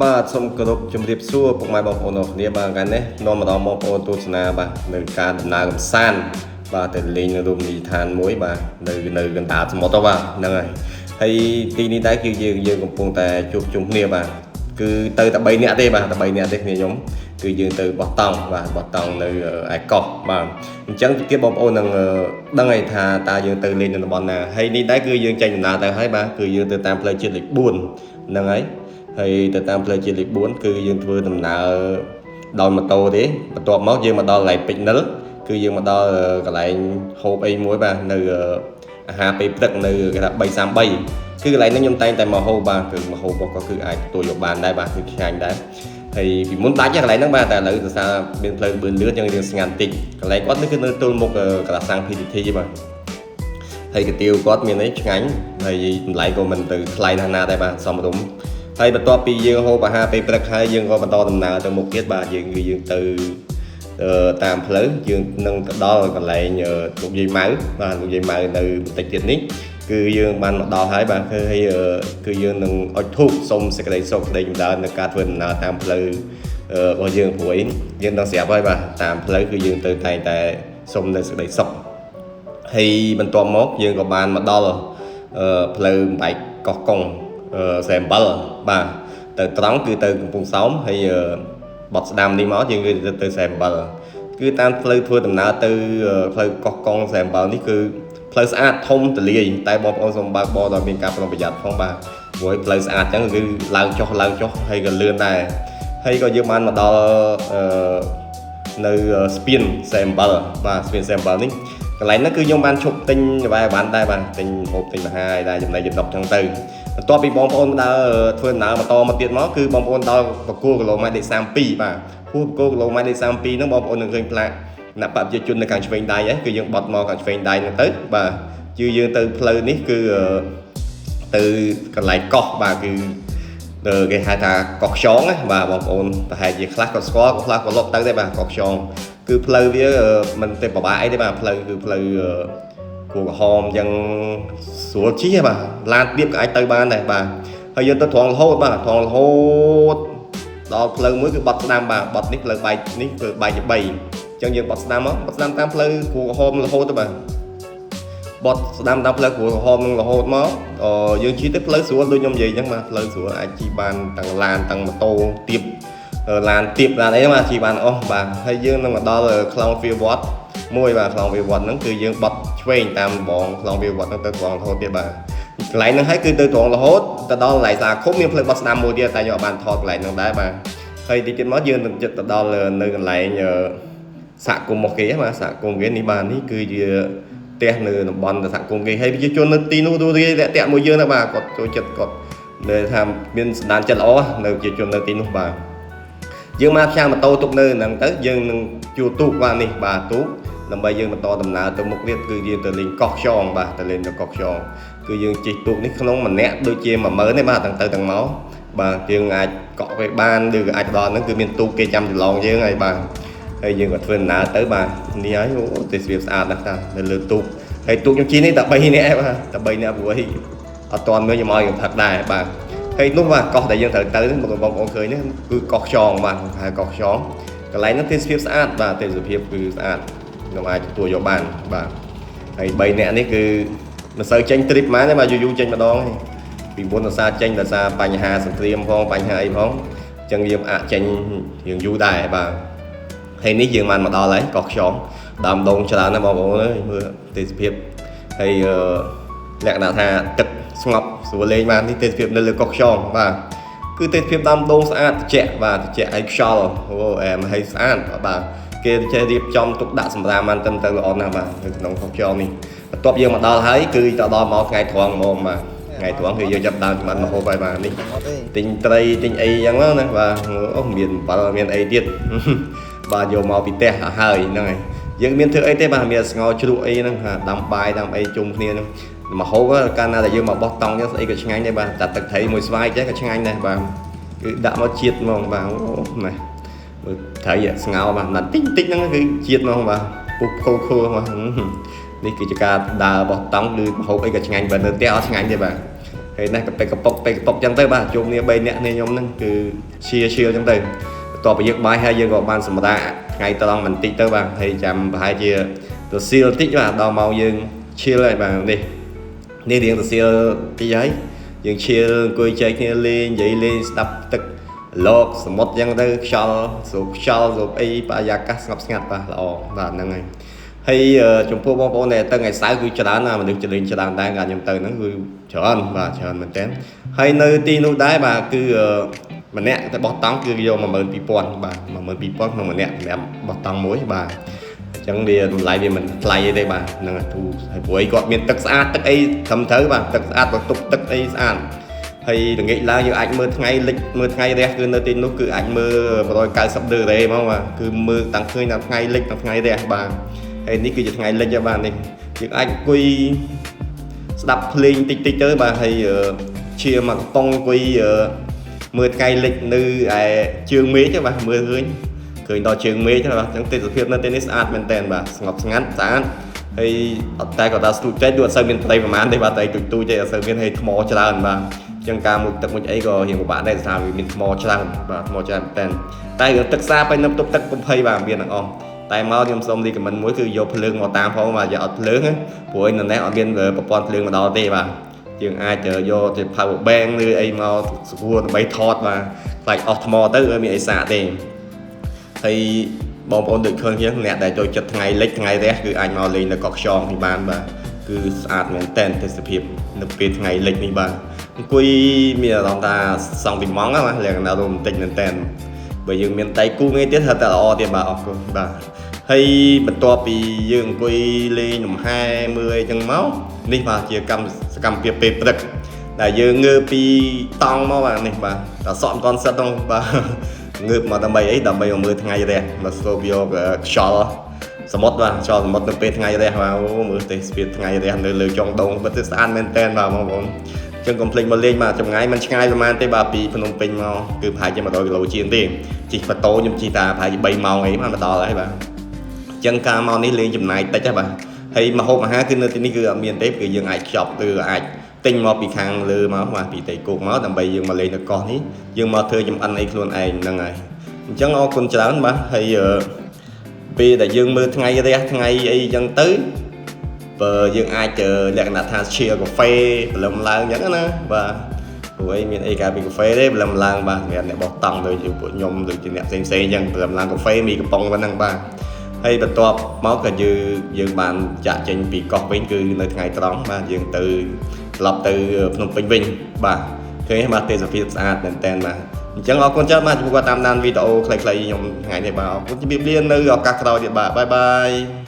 បាទសូមគោរពជំរាបសួរពុកម៉ែបងប្អូនអរគ្នាបាទកាលនេះនាំមកដល់បងប្អូនទស្សនាបាទនៅការដំណើរកម្សាន្តបាទទៅលេងនៅរមណីយដ្ឋានមួយបាទនៅកណ្ដាលសមុទ្របាទហ្នឹងហើយទីនេះដែរគឺយើងកំពុងតែជួបជុំគ្នាបាទគឺទៅតែ3នាក់ទេបាទតែ3នាក់ទេគ្នាខ្ញុំគឺយើងទៅបោះតង់បាទបោះតង់នៅឯកោះបាទអញ្ចឹងទៀតបងប្អូននឹងដឹងហើយថាតើយើងទៅលេងនៅតំបន់ណាហើយនេះដែរគឺយើងចេញដំណើរទៅហើយបាទគឺយើងទៅតាមផ្លូវជាតិលេខ4ហ្នឹងហើយទៅតាមផ្លូវជាតិលេខ4គឺយើងធ្វើដំណើរដោយម៉ូតូទេបន្ទាប់មកយើងមកដល់កន្លែងពេជ្រនិលគឺយើងមកដល់កន្លែងហូបអីមួយបាទនៅអាហារពេលព្រឹកនៅគេថា333គឺកន្លែងនេះខ្ញុំតែងតែមកហូបបាទគឺមកហូបក៏គឺអាចទទួលយកបានដែរបាទគឺឆ្ងាញ់ដែរហើយពីមុនដាច់កន្លែងហ្នឹងបាទតែឥឡូវដោយសារមានផ្លូវបឿនលឿនចឹងយើងស្ងាត់តិចកន្លែងគាត់នេះគឺនៅទល់មុខកន្លះសាំង PTT បាទហើយកាទៀវគាត់មានអីឆ្ងាញ់ហើយតម្លៃក៏មិនទៅថ្លៃណាស់ណាដែរបាទសមរម្យហើយបន្ទាប់ពីយើងហូបអាហារពេលព្រឹកហើយយើងក៏បន្តដំណើរទៅមុខទៀតបាទយើងទៅតាមផ្លូវយើងនឹងទៅដល់កន្លែងលោកយាយម៉ៅបាទលោកយាយម៉ៅនៅបន្តិចទៀតនេះគឺយើងបានមកដល់ហើយបាទគឺយើងនឹងអុជធូបសុំសេចក្តីសុខសេចក្តីចម្រើននៅការធ្វើដំណើរតាមផ្លូវរបស់យើងព្រោះយើងដឹងស្រាប់ហើយបាទតាមផ្លូវគឺយើងទៅតែងតែសុំនៅសេចក្តីសុខហើយបន្ទាប់មកយើងក៏បានមកដល់ផ្លូវបែកកោះកុងស្រែអំបិលបាទទៅត្រង់គឺទៅកំពង់សោមហើយបត់ស្ដាំនេះមកយើងគឺទៅស្រែអំបិលគឺតាមផ្លូវធ្វើដំណើរទៅផ្លូវកោះកុងស្រែអំបិលនេះគឺផ្លូវស្អាតធំទលាយតែបងប្អូនសូមបើកបរដោយមានការប្រុងប្រយ័ត្នផងបាទព្រោះផ្លូវស្អាតអញ្ចឹងគឺឡើងចុះហើយក៏លឿនដែរហើយក៏យើងបានមកដល់នៅស្ពានស្រែអំបិលបាទស្ពានស្រែអំបិលនេះកន្លែងហ្នឹងគឺខ្ញុំបានឈប់ទិញបានដែរបាទទិញហូបទិញអាហារឲ្យដែរចំណីចំណុកចឹងទៅបន្ទាប់ពីបងប្អូនដើរធ្វើដំណើរបន្តមកទៀតមកគឺបងប្អូនដល់បកគោគីឡូម៉ែត្រលេខ32បាទព្រោះបកគោគីឡូម៉ែត្រលេខ32ហ្នឹងបងប្អូននឹងឃើញផ្លាកគណៈបព្វជិជននៅខាងឆ្វេងដៃគឺយើងបត់មកខាងឆ្វេងដៃហ្នឹងទៅបាទយើងទៅផ្លូវនេះគឺទៅកន្លែងកោះបាទគឺគេហៅថាកោះខ្យងណាបាទបងប្អូនប្រហែលជាខ្លះក៏ស្គាល់ខ្លះក៏លប់ទៅដែរបាទកោះខ្យងគឺផ្លូវវាមិនទេពិបាកអីទេបាទផ្លូវគឺផ្លូវគួរក្រហមអញ្ចឹងស្រួលជិះបាទឡានទៀបក៏អាចទៅបានដែរបាទហើយយើងទៅត្រង់រហូតបាទត្រង់រហូតដល់ផ្លូវមួយគឺបត់ស្ដាំបាទបត់នេះផ្លូវបែកនេះគឺបែកជា3អញ្ចឹងយើងបត់ស្ដាំមកបត់ស្ដាំតាមផ្លូវគួរក្រហមរហូតទៅបាទបត់ស្ដាំតាមផ្លូវគួរក្រហមនឹងរហូតមកយើងជិះទៅផ្លូវស្រួលដូចខ្ញុំនិយាយអញ្ចឹងបាទផ្លូវស្រួលអាចជិះបានទាំងឡានទាំងម៉ូតូទៀបឡានទៀបឡានអីហ្នឹងបាទជិះបានអស់បាទហើយយើងនឹងមកដល់ខ្លងវាវត្តមួយបាទខ្លងវាវត្តហ្នឹងគឺយើងបត់ឆ្វេងតាមបងខ្លងវាវត្តហ្នឹងទៅត្រង់រហូតទៀតបាទកន្លែងហ្នឹងហើយគឺទៅត្រង់រហូតទៅដល់កន្លែងសាឃុំមានផ្លូវបត់ស្ដាំមួយទៀតតែខ្ញុំអត់បានថតកន្លែងហ្នឹងដែរបាទហើយទីទៀតមកយើងនឹងចិត្តទៅដល់នៅកន្លែងសហគមន៍មកគេបាទសហគមន៍គេនេះបាទនេះគឺជាផ្ទះនៅតំបន់សហគមន៍គេហើយប្រជាជននៅទីនោះទូរីតាក់មួយយើងណាបាទគាត់ចូលចិត្តគាត់ដែលថាមានសណ្ដានចិត្តល្អនៅប្រជាជននៅទីនោះបាទយើងមកផ្សាយម៉ូតូទុកនៅហ្នឹងទៅយើងនឹងជួលទូកបាទនេះបាទទូកដើម្បីយើងបន្តដំណើរទៅមុខទៀតគឺយើងទៅលេងកោះខ្យងបាទទៅលេងទៅកោះខ្យងគឺយើងជិះទូកនេះក្នុងម្នាក់ដូចជា10000ទេបាទទាំងទៅទាំងមកបាទយើងអាចកក់ពេលបានឬក៏អាចដល់ហ្នឹងគឺមានទូកគេចាំចន្លងយើងហើយបាទហើយយើងក៏ធ្វើដំណើរទៅបាទនេះហើយទេសភាពស្អាតណាស់តានៅលើទូកហើយទូកខ្ញុំជិះនេះតែ3នាក់បាទតែ3នាក់ព្រោះអត់ទាន់មើលខ្ញុំឲ្យខ្ញុំផឹកដែរបាទហើយនោះបាទកោះដែលយើងត្រូវទៅនេះបងប្អូនឃើញនេះគឺកោះខ្យងបាទហៅកោះខ្យងកន្លែងហ្នឹងទេសភាពស្អាតបាទទេសភាពគឺស្អាតខ្ញុំអាចទទួលយកបានបាទហើយ3នាក់នេះគឺមិនសូវចេញ trip ហ្មងទេបាទយូរចេញម្ដងហើយពីមុនដោយសារចេញដោយសារបញ្ហាសង្គ្រាមផងបញ្ហាអីផងអញ្ចឹងយើងអាចចេញយើងយូរដែរបាទហើយនេះយើងបានមកដល់ហើយកោះខ្យងដើមដងច្រើនណាស់បងប្អូនអើយមើលទេសភាពហើយលក្ខណៈថាទឹកស្ងប់ស្រួលលេងបាននេះទេសភាពនៅលើកោះខ្យងបាទគឺទេសភាពដើមដងស្អាតត្រជាក់បាទត្រជាក់ហើយខ្យល់អែមហើយស្អាតបាទគេចេះរៀបចំទុកដាក់សម្រាប់បានទៅល្អណាស់បាទនៅក្នុងកោះខ្យងនេះបន្ទាប់យើងមកដល់ហើយគឺទៅដល់មកថ្ងៃត្រង់ហ្មងបាទថ្ងៃត្រង់គឺយើងចាប់ដើមបានមកហូបហើយបាទនេះទិញត្រីទិញអីអញ្ចឹងណាបាទអូមានអំបិលមានអីទៀតបាទយកមកពីផ្ទះហើយហ្នឹងហើយយើងមានធ្វើអីទេបាទមានស្ងោជ្រក់អីហ្នឹងដាំបាយដាំអីជុំគ្នាហ្នឹងមកហូបកាលណាតែយើងមកបោះតង់អញ្ចឹងស្អីក៏ឆ្ងាញ់ដែរបាទតែទឹកត្រីមួយស្វាយចេះក៏ឆ្ងាញ់ដែរបាទគឺដាក់មកជាតិហ្មងបាទអូម៉េះមើលត្រីស្ងោបាទណាត់តិចហ្នឹងគឺជាតិហ្មងបាទពុកខូបាទនេះគឺជាការដើរបោះតង់ឬហូបអីក៏ឆ្ងាញ់បាទនៅផ្ទះអត់ឆ្ងាញ់ទេបាទ ហើយណាកប៉ុកចឹងទៅបាទជុំគ្នា3នាក់នេះខ្ញុំហ្នឹងគឺឈៀចឹងទៅបន្ទាប់ពីយើងបាយហើយយើងក៏បានសម្រាកថ្ងៃត្រង់បន្តិចទៅបាទហើយចាំប្រហែលជាទៅសៀលតិចបាទដល់ម៉ោងយើងឈៀលហើយបាទនេះរៀងទៅសៀលតិចហើយយើងឈៀលអង្គុយចែកគ្នាលេងនិយាយលេងស្ដាប់ទឹកលោកសមុទ្រចឹងទៅខ្យល់ស្រូបខ្យល់ស្រូបអីបរិយាកាសស្ងប់ស្ងាត់បាទល្អបាទហ្នឹងហើយហើយចំពោះបងប្អូនដែលទៅថ្ងៃសៅរ៍គឺច្រើនណាស់មនុស្សចលេងច្រើនដែរខ្ញុំទៅហ្នឹងគឺច្រើនបាទច្រើនមែនតើហើយនៅទីនោះដែរបាទគឺម្នាក់តែបោះតង់គឺយក 12000 បាទ 12000 ក្នុងម្នាក់សម្រាប់បោះតង់មួយបាទអញ្ចឹងវាតម្លៃវាមិនថ្លៃទេបាទហ្នឹងហើយធូរហើយព្រោះអីគាត់មានទឹកស្អាតទឹកអីត្រឹមត្រូវបាទទឹកស្អាតបន្ទប់ទឹកអីស្អាតហើយល្ងាចឡើងយើងអាចមើលថ្ងៃលិចមើលថ្ងៃរះគឺនៅទីនោះគឺអាចមើល190ដឺរ៉េហ្មងបាទគឺមើលតាំងឃើញដល់ថ្ងៃលិចដល់ថ្ងៃរះបាទហើយនេះគឺជាថ្ងៃលិចហើយបាទនេះយើងអាចអង្គុយស្ដាប់ភ្លេងតិចទៅបាទហើយឈាមមកកំប៉ុងអង្គុយមើលថ្ងៃលិចនៅឯជើងមេឃបាទមើលឃើញដល់ជើងមេឃបាទអញ្ចឹងទេសភាពនៅទីនេះស្អាតមែនតើបាទស្ងប់ស្ងាត់ស្អាតហើយអត់តែក៏ដល់ស្ទូចទេអត់សូវមានត្រីប្រហែលទេបាទតែទូចទេអត់សូវមានហើយថ្មច្រើនបាទអញ្ចឹងការមួយទឹកមួយអីក៏រៀងពិបាកដែរថាវាមានថ្មច្រើនបាទថ្មច្រើនតែរឿងទឹកសាបហើយនៅបន្ទប់ទឹកកំភៃបាទមានទាំងអស់តែមកខ្ញុំសូមរីកមិនមួយគឺយកភ្លើងមកតាមផងបាទយកអត់ភ្លើងព្រោះឯនៅនេះអត់មានប្រព័ន្ធភ្លើងមកដល់ទេបាទយើងអាចយកទៅ power bank ឬអីមកស្រួលដើម្បីថតបាទខ្លាចអស់ថ្មទៅមានអីសាកទេហើយបងប្អូនដូចឃើញគ្នាអ្នកដែលចូលចិត្តថ្ងៃលិចថ្ងៃរះគឺអាចមកលេងនៅកោះខ្យងនេះបានបាទគឺស្អាតមែនតើទេសភាពនៅពេលថ្ងៃលិចនេះបាទអង្គុយមានអារម្មណ៍ថាសង់ពីម៉ងបាទលក្ខណៈរ៉ូមែនទិកមែនតើបើយើងមានដៃគូងាយទៀតថាតែល្អទៀតបាទអរគុណបាទហើយបន្ទាប់ពីយើងអង្គុយលេងលំហែមើលអីចឹងមកនេះបាទជាសកម្មភាពពេលព្រឹកដែលយើងងើបពីតង់មកបាទនេះបាទតែសក់មិនទាន់សិតហ្នឹងបាទងើបមកដើម្បីអីដើម្បីមកមើលថ្ងៃរះមកស្រូបយកខ្យល់សមុទ្របាទខ្យល់សមុទ្រនៅពេលថ្ងៃរះបាទអូមើលទេសភាពថ្ងៃរះនៅលើចុងដងពិតទៅស្អាតមែនតើបាទបងប្អូនចឹងកុំភ្លេចមកលេងបាទចម្ងាយមិនឆ្ងាយប្រហែលទេបាទពីភ្នំពេញមកគឺប្រហែលជា100គីឡូជាងទេជិះម៉ូតូខ្ញុំជិះតាប្រហែលជា3ម៉ោងអីមកដល់ហើយបាទចឹងការមកនេះលេងចំណាយតិចហ្នឹងបាទហើយមកហូបអាហារគឺនៅទីនេះគឺអត់មានទេគឺយើងអាចខ្ចប់ឬអាចទិញមកពីខាងលើមកបាទពីតៃគោកមកដើម្បីយើងមកលេងនៅកោះនេះយើងមកធ្វើចំអិនអីខ្លួនឯងហ្នឹងហើយអញ្ចឹងអរគុណច្រើនបាទហើយពេលដែលយើងមើលថ្ងៃរះថ្ងៃអីចឹងទៅបើយើងអាចលក្ខណៈថាឈៀកាហ្វេព្រលឹមឡើងអញ្ចឹងណាបាទព្រោះអីមានអីកាពីកាហ្វេទេព្រលឹមឡើងបាទសម្រាប់អ្នកបោះតង់ដូចពួកខ្ញុំដូចជាអ្នកផ្សេងអញ្ចឹងព្រលឹមឡើងកាហ្វេមីកំប៉ុងប៉ុណ្ណឹងបាទហើយបន្ទាប់មកក៏យើងបានចាក់ចេញពីកោះវិញគឺនៅថ្ងៃត្រង់បាទយើងទៅត្រឡប់ទៅភ្នំពេញវិញបាទឃើញបាទទេសភាពស្អាតមែនតើបាទអញ្ចឹងអរគុណច្រើនបាទចំពោះតាមដានវីដេអូខ្លីៗខ្ញុំថ្ងៃនេះបាទអរគុណជម្រាបលានៅឱកាសក្រោយទៀតបាទបាយបាយ